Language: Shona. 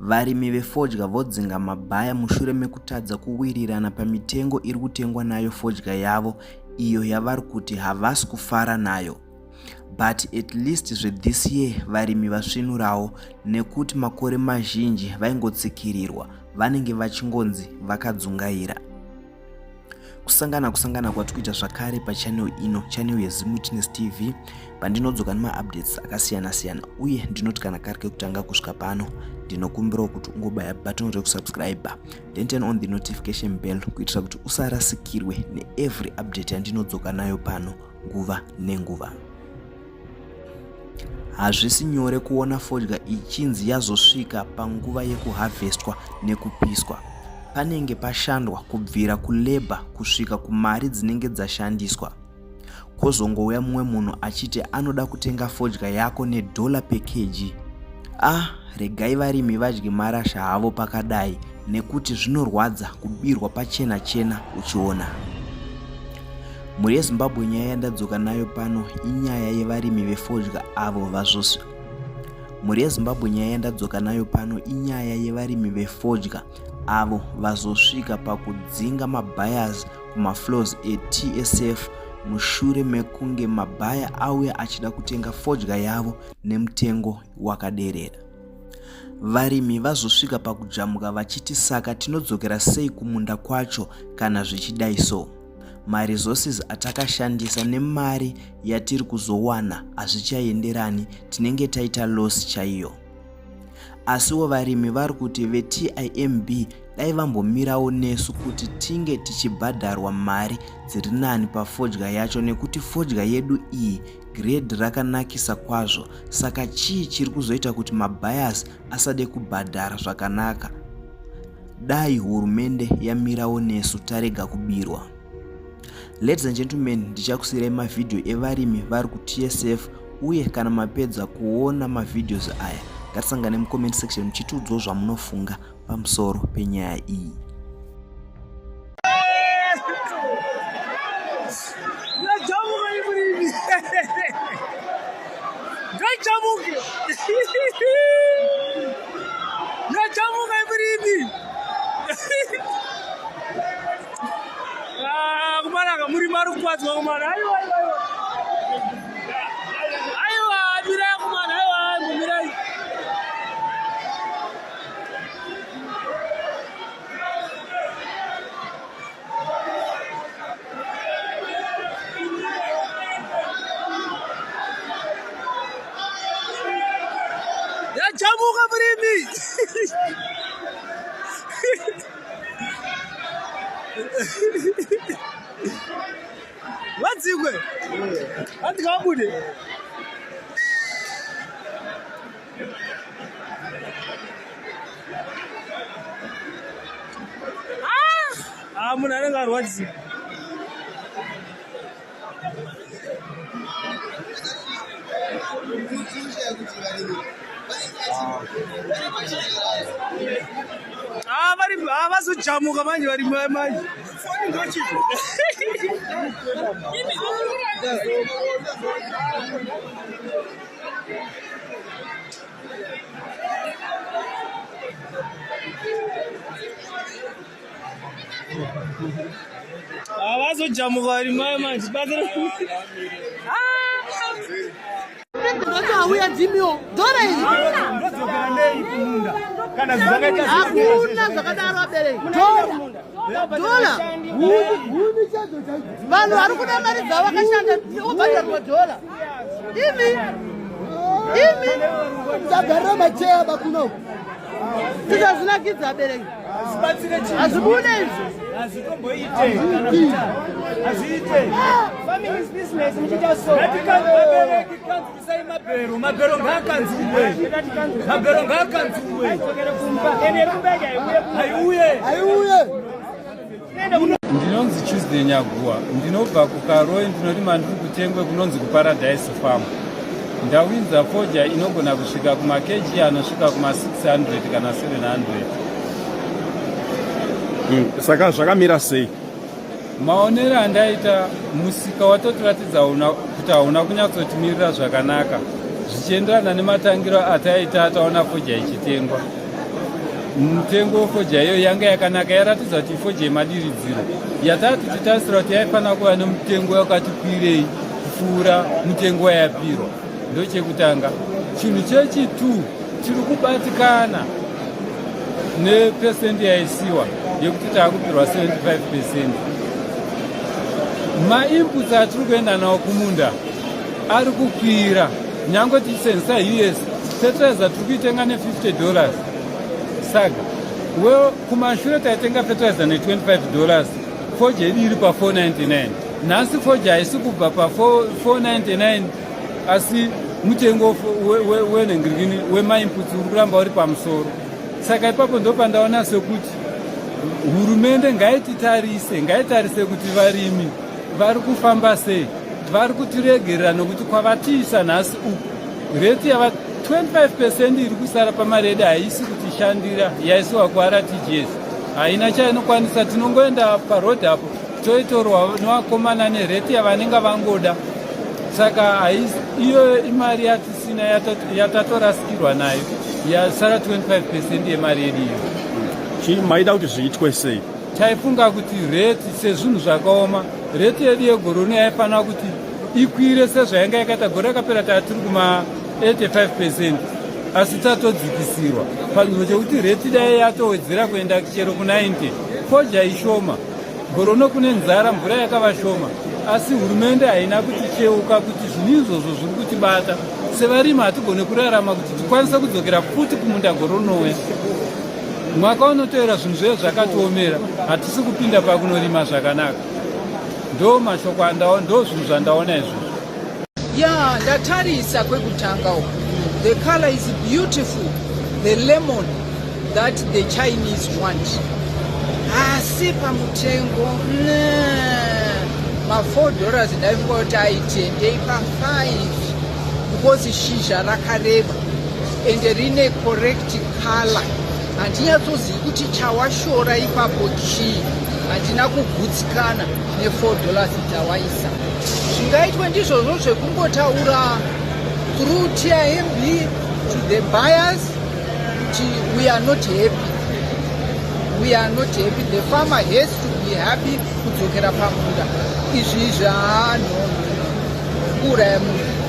Varimi vefodya vodzinga mabhaya mushure mekutadza kuwirirana pamitengo iri kutengwa nayo fodya yavo iyo yavari kuti havasi kufara nayo. But at least this year varimi vasvinurawo nekuti makore mazhinji vaingotsikirirwa vanenge vachingonzi vakadzungaira. Kusangana kwatikuita zvakare pachannel ino, channel yeZimuwitness TV, pandinodzoka nemaupdates akasiyana-siyana uye ndinoti kana kari kekutanga kusvika pano ndinokumbirawo kuti ungobaya button rekusubscribe then turn on the notification bell kuitira kuti usarasikirwe neevery update yandinodzoka nayo pano nguva nenguva. Hazvisi nyore kuona fodya ichinzi yazosvika panguva yekuharvestwa nekupiswa. Panenge pashandwa kubvira kulebha kusvika kumari dzinenge dzashandiswa. Kozongouya mumwe munhu achiti anoda kutenga fodya yako $1 per kg. Regai varimi vadye marasha havo pakadai nekuti zvinorwadza kubirwa pachena uchiona. Muri yeZimbabwe nyaya yandadzoka nayo pano inyaya yevarimi vefodya avo vazosvika. Muri yeZimbabwe nyaya yandadzoka nayo pano inyaya yevarimi vefodya avo vazosvika pakudzinga mabuyers kumafloors eTSF mushure mekunge mabhaya auya achida kutenga fodya yavo nemutengo wakaderera. Varimi vazosvika pakujamuka vachiti saka tinodzokera sei kumunda kwacho kana zvichidai so. Maresources atakashandisa nemari yatiri kuzowana hazvichaenderani, tinenge taita loss chaiyo. Asiwo varimi vari kuti veTIMB dai vambomirawo nesu kuti tinge tichibhadharwa mari dziri nani pafodya yacho nekuti fodya yedu iyi grade rakanakisa kwazvo, saka chii chiri kuzoita kuti mabuyers asade kubhadhara zvakanaka. Dai hurumende yamirawo nesu tarega kubirwa. Ladies and gentlemen, ndichakusiyirai mavideo evarimi vari kuTSF uye kana mapedza kuona mavideos aya ngatisangane mucomment section muchitiudzawo zvamunofunga pamusoro penyaya iyi. What's it with? What's going on? I'm not going to watch it. Vazojamuka manje vari manje. Vazojamuka vari manje. Vanhu vari kuda mari dzavo vakashanda obhadharwa $. Imi tagarira macheya bakuno tizazvinakidza abereki hazvibude izvo. Ndinonzi Tuesday Nyagua, ndinobva kuKaroe ndinorima ndiri kutengwe kunonzi kuParadise Farm. Ndawinza foja inogona kusvika kumakeji anosvika kuma600 kana 700. Saka zvakamira sei? Maonero andaita musika watotiratidza kuti hauna kunyatsotimirira zvakanaka zvichienderana nematangiro ataita taona foja ichitengwa. Mutengo wefoja iyo yanga yakanaka, yaratidza kuti foja yemadiridziro yatati titasira kuti yaifanira kuva nemutengo wakati kwirei kupfuura mutengo wayapirwa. Ndochekutanga. Chinhu chechitu tiri kubatikana nepesenti yaisiwa yekuti taakupirwa 75%. Mainputs atiri kuenda nawo kumunda ari kukwira. Nyange tichisenza US fertilizer tiri kuitenga $50. Saka wewe kumashure taitenga fertilizer $25, foja iri pa $499. Nasi foja haisi kubva pa $499, asi mutengo wenengirigini wemainputs uri kuramba uri pamusoro. Saka ipapo ndopandaona sekuti hurumende ngaitarise kuti varimi vari kufamba sei, vari kutiregerera nokuti kwavatiisa nhasi uku reti yava 25% iri kusara pamaredi haisi kutishandira, yaisiwa kuRTGS. Haina chainokwanisa, tinongoenda parodhi apo toitorwa nevakomana nereti yavanenge vangoda. Saka iyo imari yatisina yatatorasikirwa nayo yasara 25% yemari yedu iyo. Maida kuti zviitwe sei? Taifunga kuti reti sezvinhu zvakaoma, reti yedu yegoroni yaifanira kuti ikwire sezvainga yakaita gore yakapera tatiri kuma 85%, asi tatodzikisirwa panzvimbo chekuti reti dai yatowedzera kuenda chero ku90. Foja ishoma, gorono kune nzara, mvura yakava shoma, asi hurumende haina kuticheuka kuti zvinhu izvozvo zviri kutibata. Sevarimi hatigone kurarama kuti tikwanise kudzokera futi kumunda goronouya. Mwaka unotoera zvinhu zvedu zvakatiomera, hatisi kupinda pakunorima zvakanaka. Ndo mashoko andaona, ndo zvinhu zvandaona izvo. Ndatarisa kwekutanga uku. The color is beautiful, the lemon that the Chinese want. Asi pamutengo $4 ndaifoti aitendei pa5 because shizha rakareba ende rine correct color. Handinyatsozivi kuti chawashora ipapo chii, handina kugutsikana ne$4 tawaisa. Zvingaitwe ndizvozvo zvekungotaura through TIMB to the buyers, we are not happy. We are not happy. The farmer has to be happy kudzokera pamunda. Izvi zvaano kuuraya munhu.